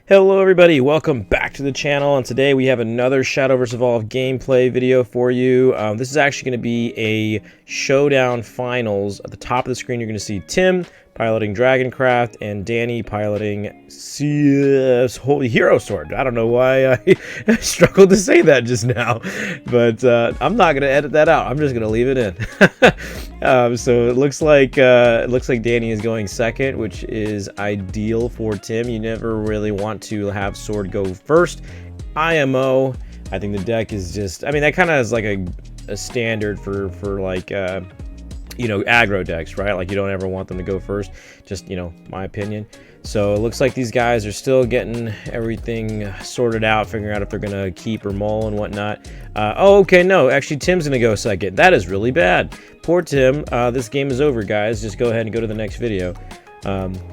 Hello everybody, welcome back to the channel, and today we have another Shadowverse Evolved gameplay video for you. This is actually going to be a showdown finals. At the top of the screen you're going to see Tim piloting Dragoncraft and Danny piloting CS Holy Hero Sword. I don't know why I struggled to say that just now, but I'm not going to edit that out. I'm just going to leave it in. So it looks like Danny is going second, which is ideal for Tim. You never really want to have Sword go first. IMO, I think the deck is just, I mean, that kind of is like a standard for like you know, aggro decks, right? Like, you don't ever want them to go first, just, you know, my opinion. So it looks like these guys are still getting everything sorted out, figuring out if they're gonna keep or mull and whatnot. Oh, okay, no, actually Tim's gonna go second. That is really bad. Poor Tim. This game is over, guys. Just go ahead and go to the next video.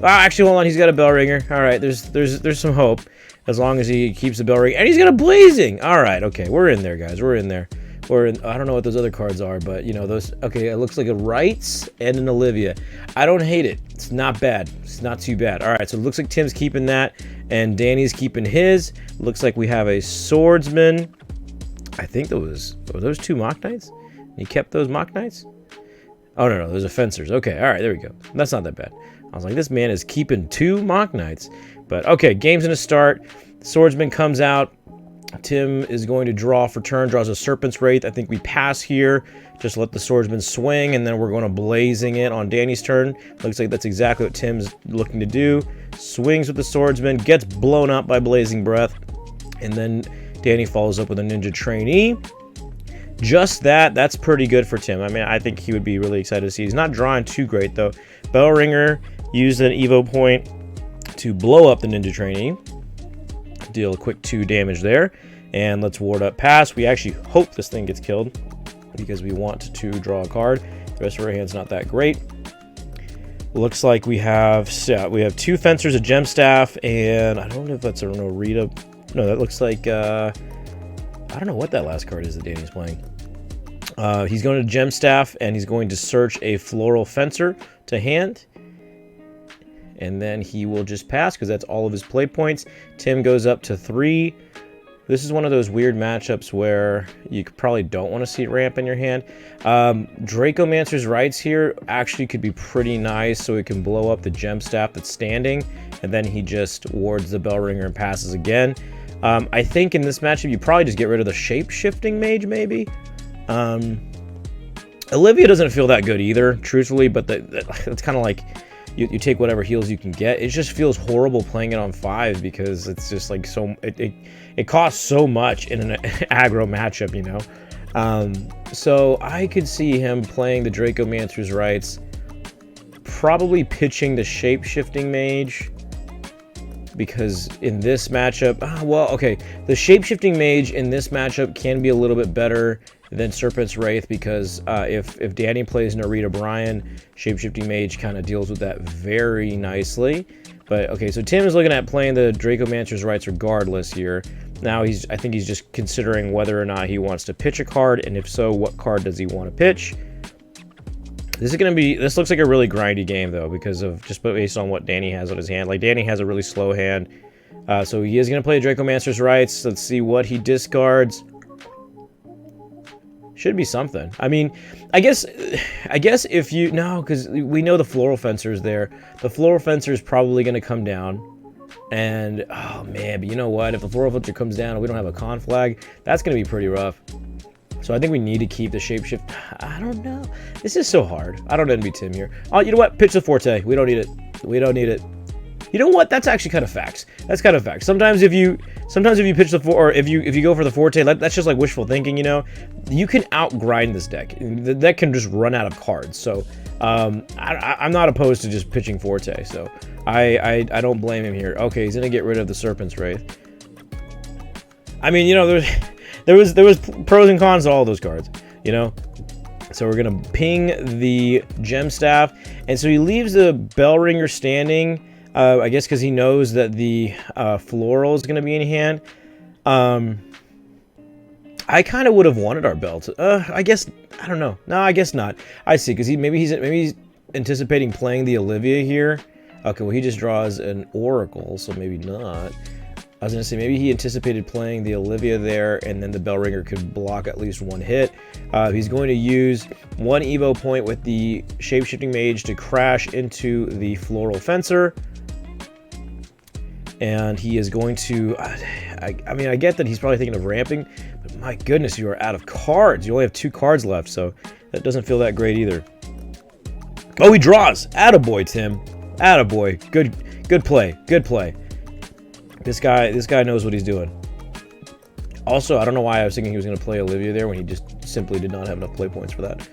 Actually, hold on, he's got a bell ringer. All right, there's some hope, as long as he keeps the bell ring, and he's got a blazing. All right, okay, we're in there, guys. We're in there. Or I don't know what those other cards are, but you know those. Okay, it looks like a Rights and an Olivia. I don't hate it. It's not bad. It's not too bad. All right, so it looks like Tim's keeping that, and Danny's keeping his. Looks like we have a Swordsman. I think were those two Mock Knights. He kept those Mock Knights. Oh no, those are Fencers. Okay, all right, there we go. That's not that bad. I was like, this man is keeping two Mock Knights. But okay, game's gonna start. Swordsman comes out. Tim is going to draw for turn, draws a Serpent's Wraith. I think we pass here, just let the Swordsman swing, and then we're going to blazing it on Danny's turn. Looks like that's exactly what Tim's looking to do. Swings with the Swordsman, gets blown up by Blazing Breath, and then Danny follows up with a Ninja Trainee. Just that's pretty good for Tim. I mean, I think he would be really excited to see. He's not drawing too great, though. Bellringer used an Evo point to blow up the Ninja Trainee. Deal a quick 2 damage there, and let's ward up pass. We actually hope this thing gets killed because we want to draw a card. The rest of our hand's not that great. Looks like we have 2 Fencers, a Gem Staff, and I don't know if that's a Rita. No, that looks like I don't know what that last card is that Danny's playing. He's going to Gem Staff, and he's going to search a Floral Fencer to hand. And then he will just pass because that's all of his play points. Tim goes up to 3. This is one of those weird matchups where you probably don't want to see ramp in your hand. Dracomancer's Rights here actually could be pretty nice, so it can blow up the Gem Staff that's standing, and then he just wards the Bellringer and passes again. I think in this matchup you probably just get rid of the Shape-Shifting Mage, maybe. Olivia doesn't feel that good either, truthfully, but it's kind of like you take whatever heals you can get. It just feels horrible playing it on 5 because it's just like so it costs so much in an aggro matchup, you know. So I could see him playing the Dracomancer's Rights, probably pitching the Shape-Shifting Mage, because in this matchup, well, okay, the Shape-Shifting Mage in this matchup can be a little bit better than Serpent's Wraith, because if Danny plays Narita Bryan, Shape-Shifting Mage kind of deals with that very nicely. But okay, so Tim is looking at playing the Dracomancer's Rights regardless here. Now I think he's just considering whether or not he wants to pitch a card, and if so, what card does he want to pitch? This looks like a really grindy game though, because of just based on what Danny has on his hand. Like, Danny has a really slow hand, so he is going to play Dracomancer's Rights. Let's see what he discards. Should be something. I mean, I guess if you... No, because we know the Floral Fencer is there. The Floral Fencer is probably going to come down. And, oh man, but you know what? If the Floral Fencer comes down and we don't have a con flag, that's going to be pretty rough. So I think we need to keep the Shapeshift. I don't know. This is so hard. I don't envy Tim here. Oh, you know what? Pitch the Forte. We don't need it. We don't need it. You know what? That's actually kind of facts. That's kind of facts. Sometimes if you pitch the or if you go for the Forte, that's just like wishful thinking, you know. You can outgrind this deck. The deck can just run out of cards. So I'm not opposed to just pitching Forte. So I don't blame him here. Okay, he's gonna get rid of the Serpent's Wraith. I mean, you know, there was pros and cons to all those cards, you know. So we're gonna ping the Gem Staff, and so he leaves the Bellringer standing. I guess because he knows that the Floral is going to be in hand. I kind of would have wanted our belt. I guess, I don't know. No, I guess not. I see, because maybe he's anticipating playing the Olivia here. Okay, well, he just draws an Oracle, so maybe not. I was going to say maybe he anticipated playing the Olivia there, and then the Bellringer could block at least one hit. He's going to use one Evo point with the Shapeshifting Mage to crash into the Floral Fencer. And he is going to... I mean, I get that he's probably thinking of ramping, but my goodness, you are out of cards. You only have 2 cards left, so that doesn't feel that great either. Oh, he draws! Attaboy, Tim. Attaboy. Good play. Good play. This guy knows what he's doing. Also, I don't know why I was thinking he was going to play Olivia there when he just simply did not have enough play points for that.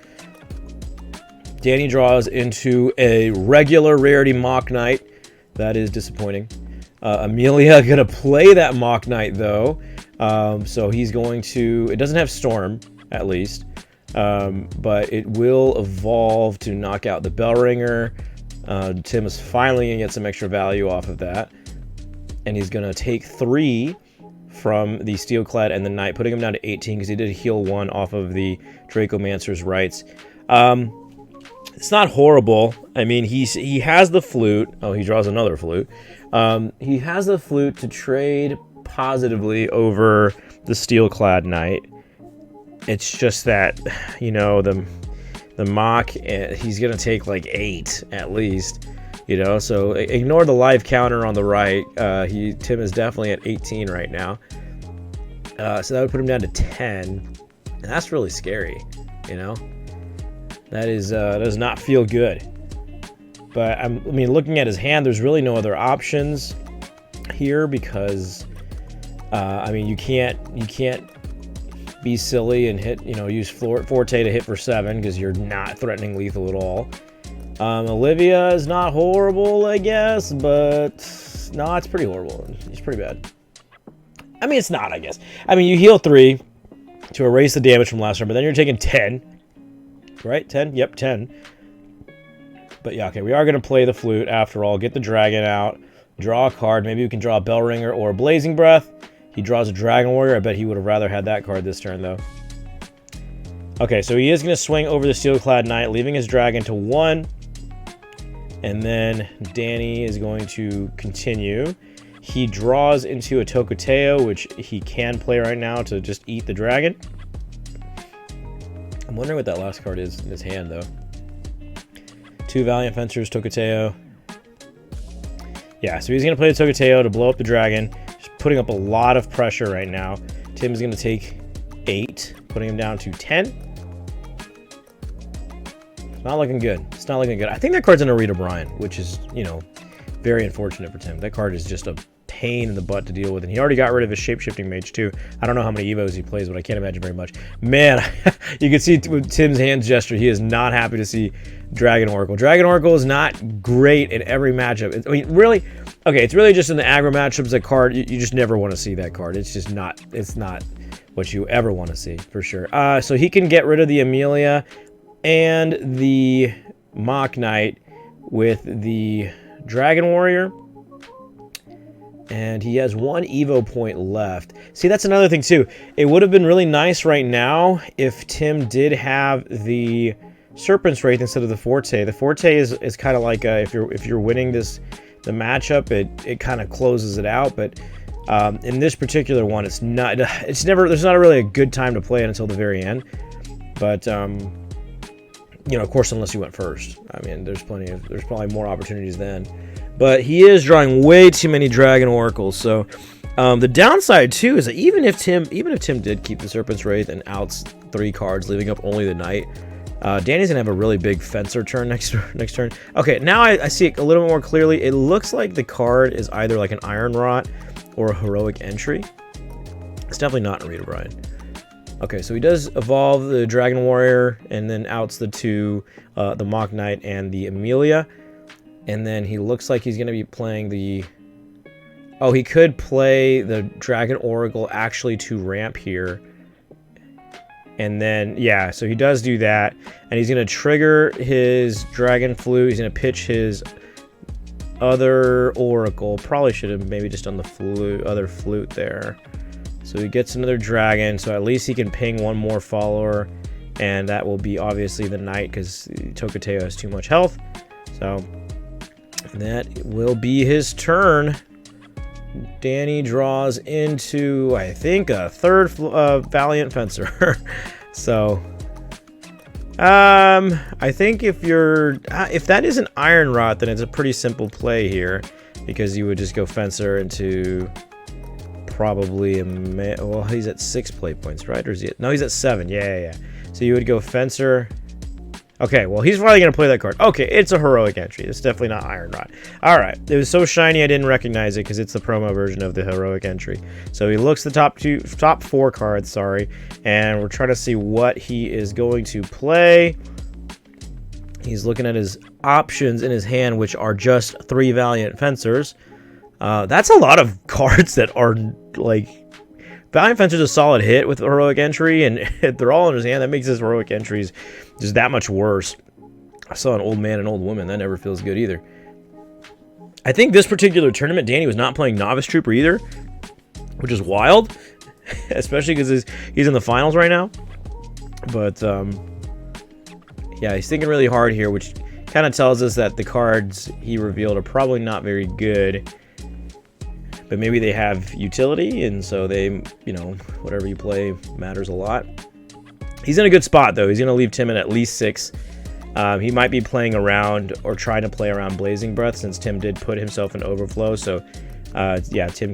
Danny draws into a regular rarity Mock Knight. That is disappointing. Amelia going to play that Mock Knight, though. So he's going to... It doesn't have Storm, at least. But it will evolve to knock out the Bellringer. Tim is finally going to get some extra value off of that. And he's going to take 3 from the Steelclad and the Knight, putting him down to 18 because he did heal 1 off of the Dracomancer's Rights. It's not horrible. I mean, he has the flute. Oh, he draws another flute. He has the flute to trade positively over the Steelclad Knight. It's just that, you know, the Mock, he's going to take like 8 at least. You know, so ignore the live counter on the right. Tim is definitely at 18 right now. So that would put him down to 10. And that's really scary, you know? That does not feel good. But I mean, looking at his hand, there's really no other options here because I mean, you can't be silly and hit, you know, use Forte to hit for 7 because you're not threatening lethal at all. Olivia is not horrible, I guess, but no, it's pretty horrible. It's pretty bad. I mean, it's not, I guess. I mean, you heal 3 to erase the damage from last turn, but then you're taking 10. Right? 10? Yep, 10. But yeah, okay, we are going to play the flute after all. Get the dragon out. Draw a card. Maybe we can draw a Bellringer or a Blazing Breath. He draws a Dragon Warrior. I bet he would have rather had that card this turn, though. Okay, so he is going to swing over the Steelclad Knight, leaving his dragon to 1. And then Danny is going to continue. He draws into a Tokoteo, which he can play right now to just eat the dragon. I'm wondering what that last card is in his hand, though. 2 Valiant Fencers, Tokoteo. Yeah, so he's going to play the Tokoteo to blow up the dragon. Just putting up a lot of pressure right now. Tim's going to take 8, putting him down to 10. Not looking good. It's not looking good. I think that card's an Arita Bryan, which is, you know, very unfortunate for Tim. That card is just a pain in the butt to deal with, and he already got rid of his Shapeshifting Mage, too. I don't know how many Evos he plays, but I can't imagine very much. Man, you can see with Tim's hand gesture, he is not happy to see Dragon Oracle. Dragon Oracle is not great in every matchup. I mean, really, okay, it's really just in the aggro matchups, that card, you just never want to see that card. It's just not, it's not what you ever want to see, for sure. So he can get rid of the Amelia and the Mock Knight with the Dragon Warrior. And he has 1 Evo point left. See, that's another thing, too. It would have been really nice right now if Tim did have the Serpent's Wraith instead of the Forte. The Forte is kind of like if you're winning the matchup, it kind of closes it out. But in this particular one, there's not really a good time to play it until the very end. But you know, of course, unless you went first. I mean, there's probably more opportunities then. But he is drawing way too many Dragon Oracles. So the downside too is that even if Tim did keep the Serpent's Wraith and outs 3 cards, leaving up only the Knight, Danny's gonna have a really big Fencer turn next turn. Okay, now I see it a little bit more clearly. It looks like the card is either like an Iron Rot or a Heroic Entry. It's definitely not Arita Bryan. Okay, so he does evolve the Dragon Warrior and then outs the 2, the Mock Knight and the Amelia. And then he looks like he's going to be playing the... Oh, he could play the Dragon Oracle actually to ramp here. And then, yeah, so he does do that. And he's going to trigger his Dragon Flute. He's going to pitch his other Oracle. Probably should have maybe just done the other flute there. So he gets another dragon, so at least he can ping 1 more follower. And that will be obviously the Knight, because Tokoteo has too much health. So that will be his turn. Danny draws into, I think, a third Valiant Fencer. So, I think if that is an Iron Rot, then it's a pretty simple play here, because you would just go Fencer into probably well, he's at 6 play points, right? Or is he no, he's at 7. Yeah. So you would go Fencer. Okay, well, he's probably going to play that card. Okay, it's a heroic entry. It's definitely not Iron Rod. All right, it was so shiny I didn't recognize it because it's the promo version of the heroic entry. So he looks the top 4 cards, sorry, and we're trying to see what he is going to play. He's looking at his options in his hand, which are just 3 Valiant Fencers. That's a lot of cards that are, like... Valiant Fencer's a solid hit with heroic entry, and they're all in his hand. That makes his heroic entries just that much worse. I saw an old man and old woman. That never feels good either. I think this particular tournament, Danny was not playing Novice Trooper either, which is wild, especially because he's in the finals right now. But, yeah, he's thinking really hard here, which kind of tells us that the cards he revealed are probably not very good. But maybe they have utility, and so they, you know, whatever you play matters a lot. He's in a good spot, though. He's going to leave Tim at least 6. He might be playing around or trying to play around Blazing Breath, since Tim did put himself in overflow. So, yeah, Tim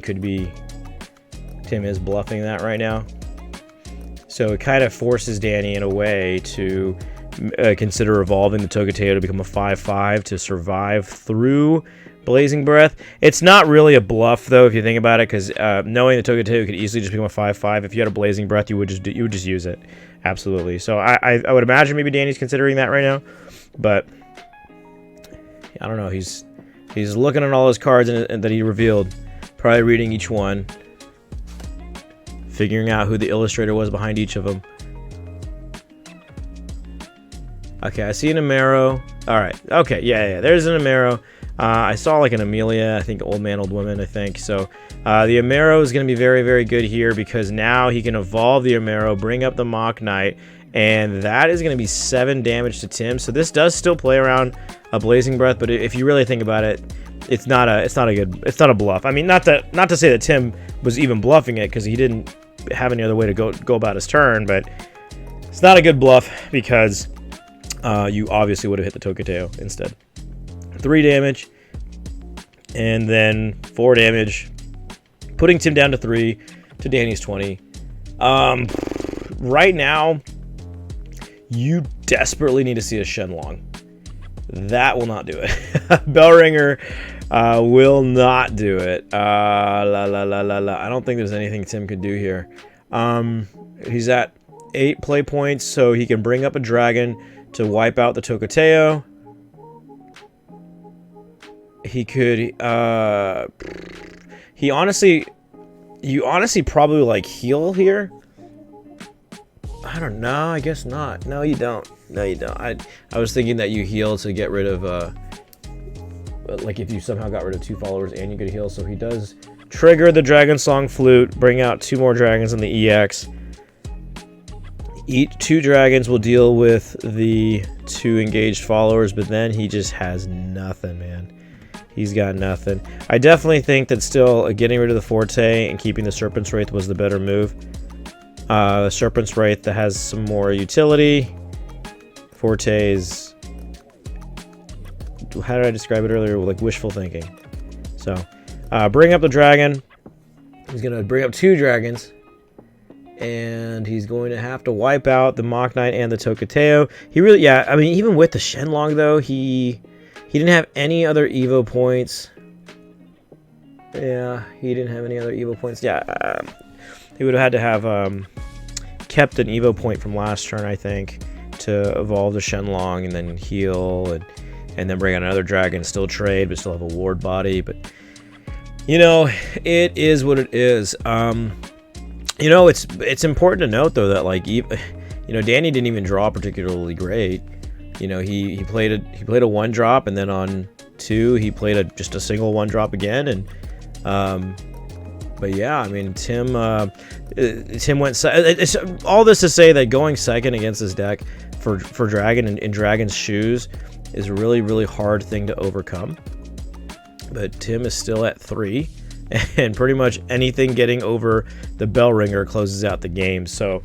is bluffing that right now. So it kind of forces Danny in a way to consider evolving the Togeteo to become a 5/5 to survive through Blazing Breath. It's not really a bluff, though, if you think about it, because knowing the Togeteo could easily just become a 5/5. If you had a Blazing Breath, you would just use it. Absolutely. So I would imagine maybe Danny's considering that right now, but I don't know. He's looking at all his cards and that he revealed, probably reading each one, figuring out who the illustrator was behind each of them. Okay, I see an Amaro. All right. Okay, yeah. There's an Amaro. I saw like an Amelia, I think old man, old woman, I think. So the Amaro is going to be very, very good here, because now he can evolve the Amaro, bring up the Mock Knight, and that is going to be 7 damage to Tim. So this does still play around a Blazing Breath, but if you really think about it, it's not a bluff. I mean, not to say that Tim was even bluffing it, because he didn't have any other way to go about his turn, but it's not a good bluff, because you obviously would have hit the Togeteo instead. 3 damage, and then 4 damage, putting Tim down to 3 to Danny's 20. Right now, you desperately need to see a Shenlong. That will not do it. Bellringer will not do it. I don't think there's anything Tim could do here. He's at 8 play points, so he can bring up a dragon to wipe out the Togeteo. He could, you honestly probably like heal here. I don't know, I guess not. No, you don't. I was thinking that you heal to get rid of, like if you somehow got rid of 2 followers and you could heal. So he does trigger the Dragon Song Flute, bring out 2 more dragons in the EX. Each 2 dragons will deal with the 2 engaged followers, but then he just has nothing, man. He's got nothing. I definitely think that still getting rid of the Forte and keeping the Serpent's Wraith was the better move. Serpent's Wraith that has some more utility. Forte is... how did I describe it earlier? Like wishful thinking. So, bring up the dragon. He's going to bring up 2 dragons. And he's going to have to wipe out the Mock Knight and the Togeteo. He really... yeah, I mean, even with the Shenlong, though, he didn't have any other Evo points. Yeah, he didn't have any other Evo points. Yeah, he would have had to have kept an Evo point from last turn, I think, to evolve the Shenlong and then heal and then bring out another dragon, still trade, but still have a ward body. But, you know, it is what it is. You know, it's important to note, though, that, like, you know, Danny didn't even draw particularly great. You know, he played a 1-drop, and then on 2 he played just a single 1-drop again, and but yeah, I mean, Tim went it's all this to say that going second against this deck for Dragon in Dragon's shoes is a really, really hard thing to overcome. But Tim is still at 3, and pretty much anything getting over the bell ringer closes out the game. So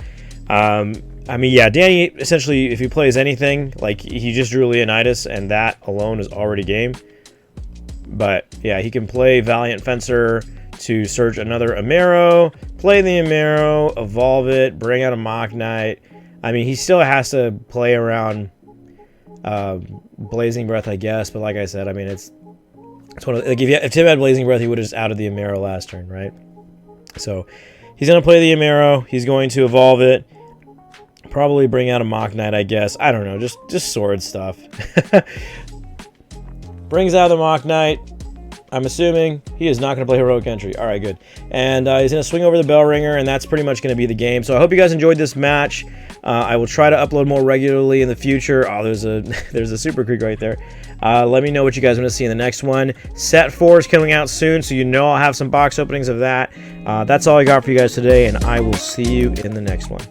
I mean, yeah, Danny, essentially, if he plays anything, like, he just drew Leonidas, and that alone is already game. But yeah, he can play Valiant Fencer to search another Amero, play the Amero, evolve it, bring out a Mock Knight. I mean, he still has to play around Blazing Breath, I guess. But like I said, I mean, it's one of, like, if Tim had Blazing Breath, he would have just outed the Amero last turn, right? So he's going to play the Amero. He's going to evolve it. Probably bring out a Mock Knight, I guess. I don't know, just sword stuff. Brings out the Mock Knight. I'm assuming he is not going to play Heroic Entry. All right, good. And he's going to swing over the Bell Ringer, and that's pretty much going to be the game. So I hope you guys enjoyed this match. I will try to upload more regularly in the future. Oh, there's a Super Creek right there. Let me know what you guys want to see in the next one. Set 4 is coming out soon, so you know I'll have some box openings of that. That's all I got for you guys today, and I will see you in the next one.